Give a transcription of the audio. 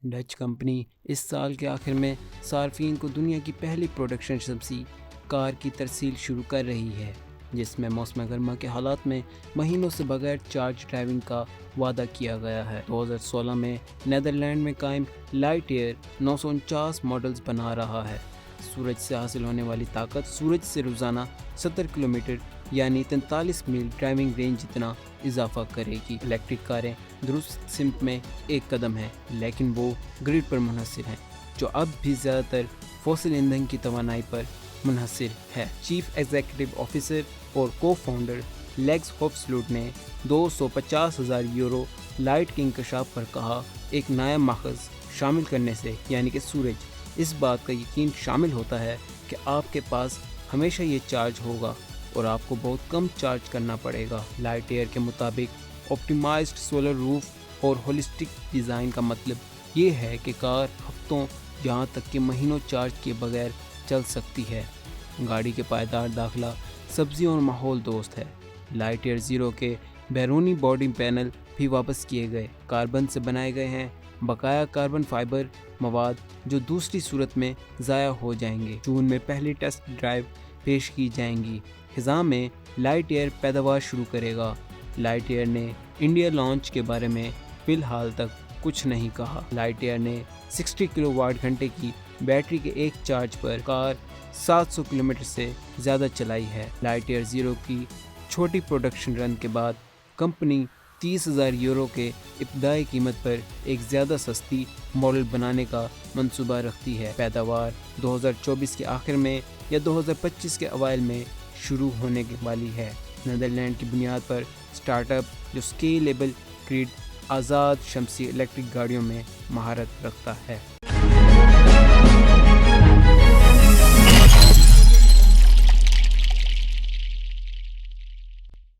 Dutch company اس سال کے آخر میں صارفین کو دنیا کی پہلی پروڈکشن شمسی کار کی ترسیل شروع کر رہی ہے، جس میں موسم گرما کے حالات میں مہینوں سے بغیر چارج ڈرائیونگ کا وعدہ کیا گیا ہے۔ 2016 میں نیدرلینڈ میں قائم لائٹ ایئر 949 ماڈلز بنا رہا ہے۔ سورج سے حاصل ہونے والی طاقت سورج سے روزانہ 70 کلومیٹر یعنی 43 میل ڈرائیونگ رینج جتنا اضافہ کرے گی۔ الیکٹرک کاریں درست سمت میں ایک قدم ہیں، لیکن وہ گرڈ پر منحصر ہیں، جو اب بھی زیادہ تر فوسل ایندھن کی توانائی پر منحصر ہے۔ چیف ایگزیکٹو آفیسر اور کو فاؤنڈر لیکس ہوپسلوٹ نے 250,000 یورو لائٹ کے انکشاف پر کہا، ایک نیا ماخذ شامل کرنے سے یعنی کہ سورج، اس بات کا یقین شامل ہوتا ہے کہ آپ کے پاس ہمیشہ یہ چارج ہوگا اور آپ کو بہت کم چارج کرنا پڑے گا۔ لائٹ ایئر کے مطابق آپٹیمائزڈ سولر روف اور ہولسٹک ڈیزائن کا مطلب یہ ہے کہ کار ہفتوں یہاں تک کہ مہینوں چارج کیے بغیر چل سکتی ہے۔ گاڑی کے پائیدار داخلہ سبزیوں اور ماحول دوست ہے۔ لائٹ ایئر زیرو کے بیرونی باڈی پینل بھی واپس کیے گئے کاربن سے بنائے گئے ہیں، بقایا کاربن فائبر مواد جو دوسری صورت میں ضائع ہو جائیں گے۔ جون میں پہلی ٹیسٹ ڈرائیو پیش کی جائیں گی۔ خزاں میں لائٹ ایئر پیداوار شروع کرے گا۔ لائٹ ایئر نے انڈیا لانچ کے بارے میں فی الحال تک کچھ نہیں کہا۔ لائٹ ایئر نے 60 کلو واٹ گھنٹے کی بیٹری کے ایک چارج پر کار 700 کلومیٹر سے زیادہ چلائی ہے۔ لائٹ ایئر زیرو کی چھوٹی پروڈکشن رن کے بعد کمپنی 30,000 یورو کے ابتدائی قیمت پر ایک زیادہ سستی ماڈل بنانے کا منصوبہ رکھتی ہے۔ پیداوار 2024 کے آخر میں یا 2025 کے اوائل میں شروع ہونے والی ہے۔ نیدرلینڈ کی بنیاد پر سٹارٹ اپ جو اسکیلیبل گرڈ آزاد شمسی الیکٹرک گاڑیوں میں مہارت رکھتا ہے۔